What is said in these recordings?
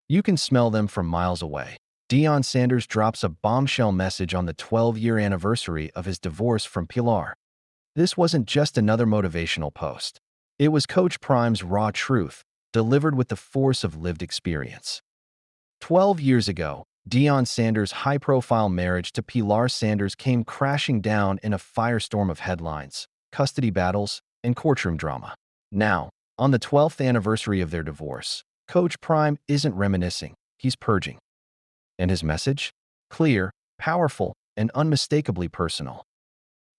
You can smell them from miles away. Deion Sanders drops a bombshell message on the 12-year anniversary of his divorce from Pilar. This wasn't just another motivational post. It was Coach Prime's raw truth, delivered with the force of lived experience. 12 years ago, Deion Sanders' high-profile marriage to Pilar Sanders came crashing down in a firestorm of headlines, custody battles, and courtroom drama. Now, on the 12th anniversary of their divorce, Coach Prime isn't reminiscing, he's purging. And his message? Clear, powerful, and unmistakably personal.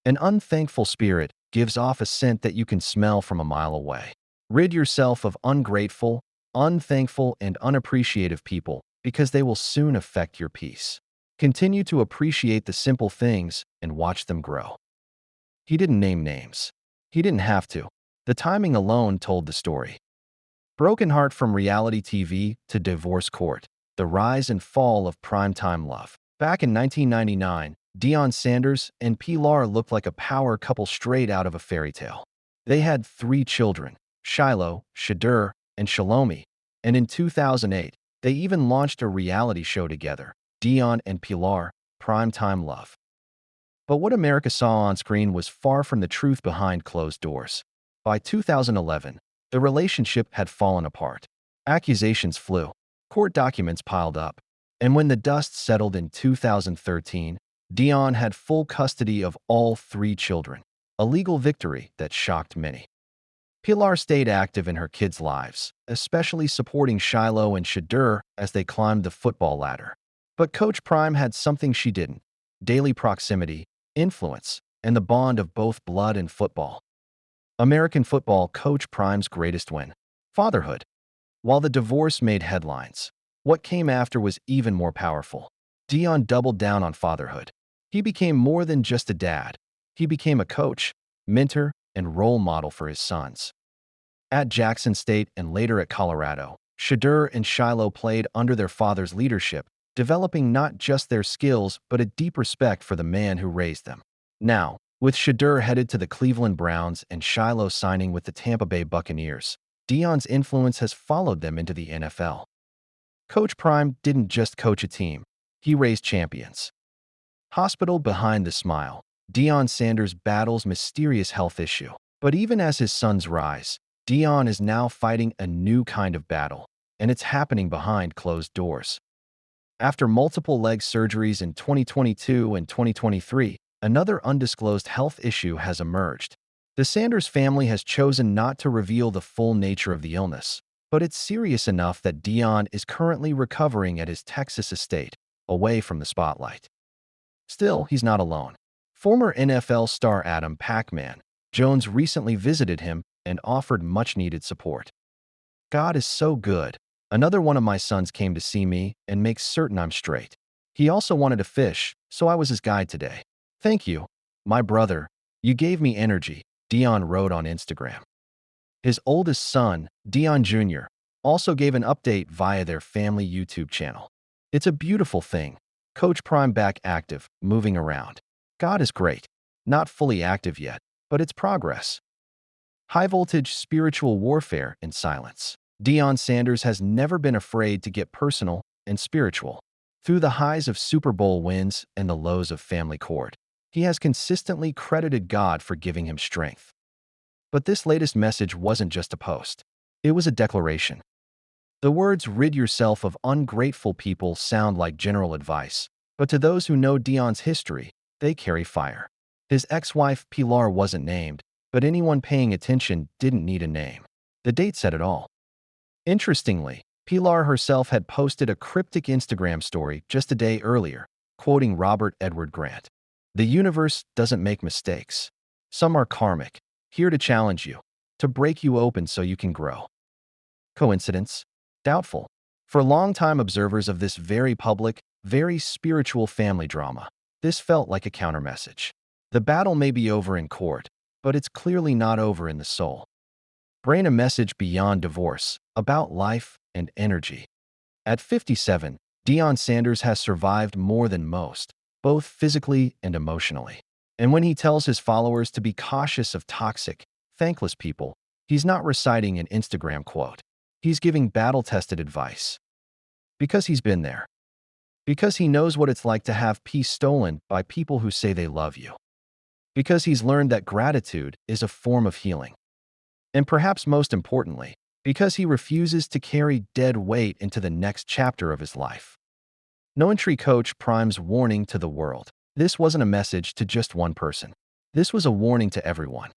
An unthankful spirit gives off a scent that you can smell from a mile away. Rid yourself of ungrateful, unthankful, and unappreciative people because they will soon affect your peace. Continue to appreciate the simple things and watch them grow. He didn't name names. He didn't have to. The timing alone told the story. Broken heart from reality TV to divorce court. The rise and fall of primetime love. Back in 1999, Deion Sanders and Pilar looked like a power couple straight out of a fairy tale. They had 3 children, Shiloh, Shedeur, and Shalomi, and in 2008, they even launched a reality show together, Deion and Pilar, Primetime Love. But what America saw on screen was far from the truth behind closed doors. By 2011, the relationship had fallen apart. Accusations flew. Court documents piled up. And when the dust settled in 2013, Deion had full custody of all 3 children, a legal victory that shocked many. Pilar stayed active in her kids' lives, especially supporting Shiloh and Shedeur as they climbed the football ladder. But Coach Prime had something she didn't: daily proximity, influence, and the bond of both blood and football. American football, Coach Prime's greatest win: fatherhood. While the divorce made headlines, what came after was even more powerful. Deion doubled down on fatherhood. He became more than just a dad. He became a coach, mentor, and role model for his sons. At Jackson State and later at Colorado, Shedeur and Shiloh played under their father's leadership, developing not just their skills but a deep respect for the man who raised them. Now, with Shedeur headed to the Cleveland Browns and Shiloh signing with the Tampa Bay Buccaneers, Deion's influence has followed them into the NFL. Coach Prime didn't just coach a team, he raised champions. Hospital behind the smile, Deion Sanders battles mysterious health issue. But even as his sons rise, Deion is now fighting a new kind of battle, and it's happening behind closed doors. After multiple leg surgeries in 2022 and 2023, another undisclosed health issue has emerged. The Sanders family has chosen not to reveal the full nature of the illness, but it's serious enough that Deion is currently recovering at his Texas estate, away from the spotlight. Still, he's not alone. Former NFL star Adam "Pac-Man" Jones recently visited him and offered much-needed support. God is so good. Another one of my sons came to see me and make certain I'm straight. He also wanted to fish, so I was his guide today. Thank you, my brother. You gave me energy, Deion wrote on Instagram. His oldest son, Deion Jr., also gave an update via their family YouTube channel. It's a beautiful thing. Coach Prime back active, moving around. God is great. Not fully active yet, but it's progress. High-voltage spiritual warfare in silence. Deion Sanders has never been afraid to get personal and spiritual. Through the highs of Super Bowl wins and the lows of family court, he has consistently credited God for giving him strength. But this latest message wasn't just a post. It was a declaration. The words "rid yourself of ungrateful people" sound like general advice, but to those who know Deion's history, they carry fire. His ex-wife Pilar wasn't named, but anyone paying attention didn't need a name. The date said it all. Interestingly, Pilar herself had posted a cryptic Instagram story just a day earlier, quoting Robert Edward Grant. "The universe doesn't make mistakes. Some are karmic, here to challenge you, to break you open so you can grow." Coincidence? Doubtful. For longtime observers of this very public, very spiritual family drama, this felt like a countermessage. The battle may be over in court, but it's clearly not over in the soul. Bring a message beyond divorce, about life and energy. At 57, Deion Sanders has survived more than most, both physically and emotionally. And when he tells his followers to be cautious of toxic, thankless people, he's not reciting an Instagram quote. He's giving battle-tested advice. Because he's been there. Because he knows what it's like to have peace stolen by people who say they love you. Because he's learned that gratitude is a form of healing. And perhaps most importantly, because he refuses to carry dead weight into the next chapter of his life. No Entry Coach Prime's warning to the world. This wasn't a message to just one person. This was a warning to everyone.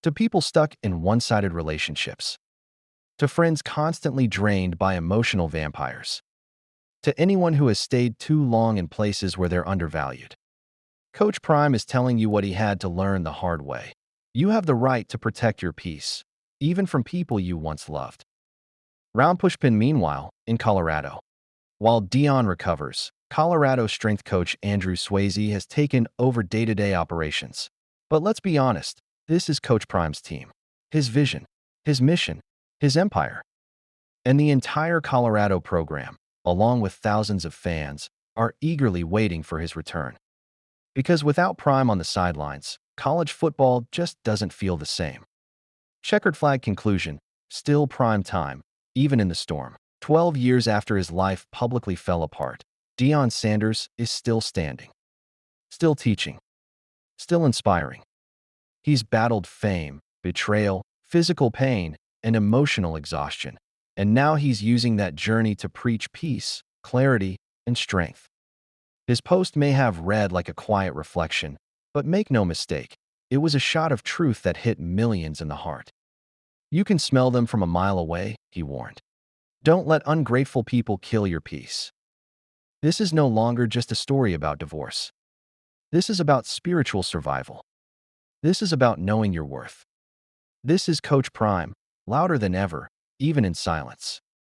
To people stuck in one-sided relationships. To friends constantly drained by emotional vampires. To anyone who has stayed too long in places where they're undervalued. Coach Prime is telling you what he had to learn the hard way. You have the right to protect your peace, even from people you once loved. Round Pushpin, meanwhile, in Colorado. While Deion recovers, Colorado strength coach Andrew Swayze has taken over day-to-day operations. But let's be honest, this is Coach Prime's team. His vision, his mission, his empire. And the entire Colorado program, along with thousands of fans, are eagerly waiting for his return. Because without Prime on the sidelines, college football just doesn't feel the same. Checkered flag conclusion, still prime time, even in the storm. 12 years after his life publicly fell apart, Deion Sanders is still standing. Still teaching. Still inspiring. He's battled fame, betrayal, physical pain, and emotional exhaustion. And now he's using that journey to preach peace, clarity, and strength. His post may have read like a quiet reflection, but make no mistake, it was a shot of truth that hit millions in the heart. You can smell them from a mile away, he warned. Don't let ungrateful people kill your peace. This is no longer just a story about divorce. This is about spiritual survival. This is about knowing your worth. This is Coach Prime, louder than ever, even in silence.